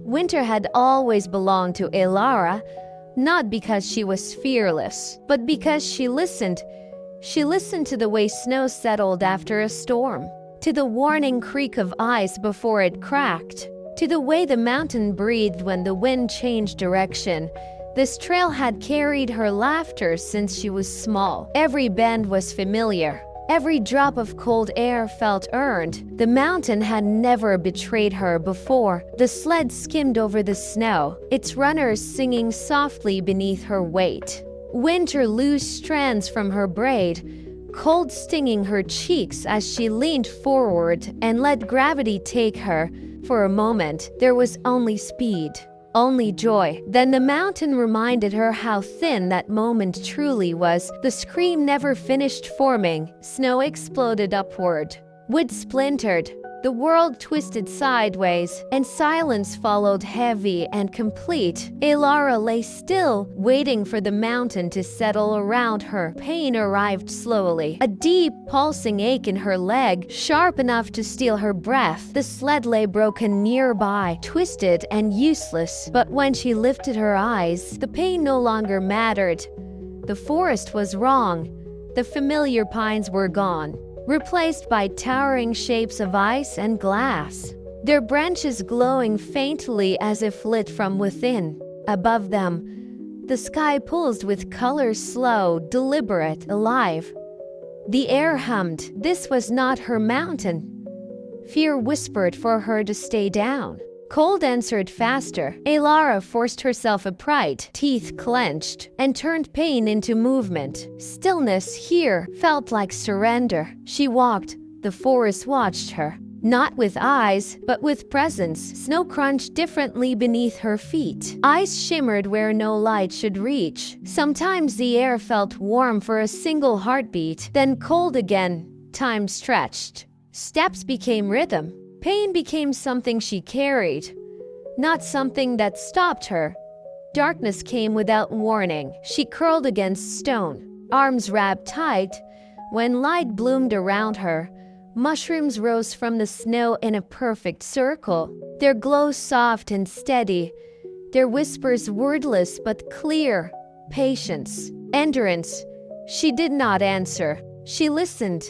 Winter had always belonged to Elara, not because she was fearless, but because she listened. She listened to the way snow settled after a storm, to the warning creak of ice before it cracked, to the way the mountain breathed when the wind changed direction. This trail had carried her laughter since she was small. Every bend was familiar. Every drop of cold air felt earned. The mountain had never betrayed her before. The sled skimmed over the snow, its runners singing softly beneath her weight. Winter loosed strands from her braid, cold stinging her cheeks as she leaned forward and let gravity take her. For a moment, there was only speed, only joy. Then the mountain reminded her how thin that moment truly was. The scream never finished forming. Snow exploded upward. Wood splintered. The world twisted sideways, and silence followed, heavy and complete. Elara lay still, waiting for the mountain to settle around her. Pain arrived slowly, a deep, pulsing ache in her leg, sharp enough to steal her breath. The sled lay broken nearby, twisted and useless. But when she lifted her eyes, the pain no longer mattered. The forest was wrong. The familiar pines were gone, replaced by towering shapes of ice and glass, their branches glowing faintly as if lit from within. Above them, the sky pulsed with colors, slow, deliberate, alive. The air hummed. This was not her mountain. Fear whispered for her to stay down. Cold answered faster. Elara forced herself upright, teeth clenched, and turned pain into movement. Stillness here felt like surrender. She walked. The forest watched her. Not with eyes, but with presence. Snow crunched differently beneath her feet. Ice shimmered where no light should reach. Sometimes the air felt warm for a single heartbeat, then cold again. Time stretched. Steps became rhythm. Pain became something she carried, not something that stopped her. Darkness came without warning. She curled against stone, arms wrapped tight. When light bloomed around her, mushrooms rose from the snow in a perfect circle, their glow soft and steady, their whispers wordless but clear. Patience, endurance. She did not answer. She listened.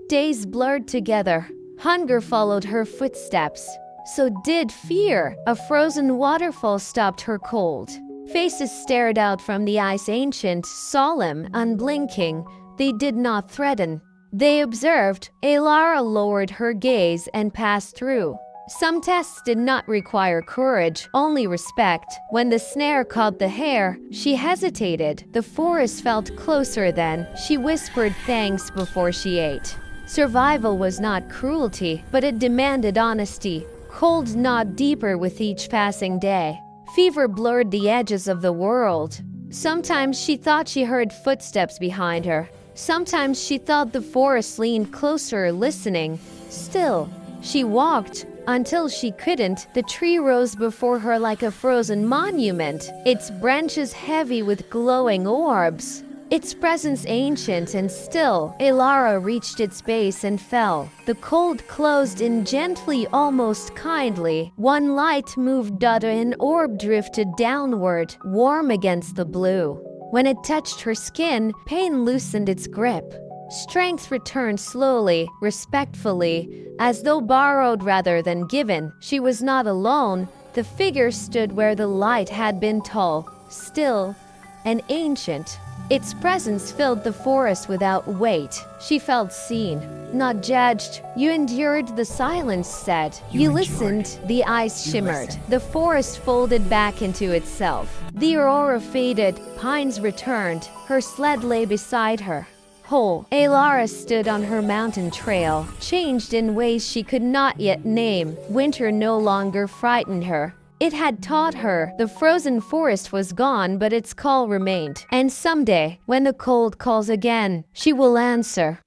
Days blurred together. Hunger followed her footsteps. So did fear. A frozen waterfall stopped her cold. Faces stared out from the ice, ancient, solemn, unblinking. They did not threaten. They observed. Elara lowered her gaze and passed through. Some tests did not require courage, only respect. When the snare caught the hare, she hesitated. The forest felt closer then. She whispered thanks before she ate. Survival was not cruelty, but it demanded honesty. Cold gnawed deeper with each passing day. Fever blurred the edges of the world. Sometimes she thought she heard footsteps behind her. Sometimes she thought the forest leaned closer, listening. Still, she walked until she couldn't. The tree rose before her like a frozen monument, its branches heavy with glowing orbs. Its presence ancient and still. Elara reached its base and fell. The cold closed in gently, almost kindly. One light moved, an orb drifted downward, warm against the blue. When it touched her skin, pain loosened its grip. Strength returned slowly, respectfully, as though borrowed rather than given. She was not alone. The figure stood where the light had been, tall, still, and ancient. Its presence filled the forest without weight. She felt seen, not judged. You endured, the silence said. You listened, the eyes shimmered. The forest folded back into itself. The aurora faded, pines returned. Her sled lay beside her. Whole, Elara stood on her mountain trail, changed in ways she could not yet name. Winter no longer frightened her. It had taught her. The frozen forest was gone, but its call remained. And someday, when the cold calls again, she will answer.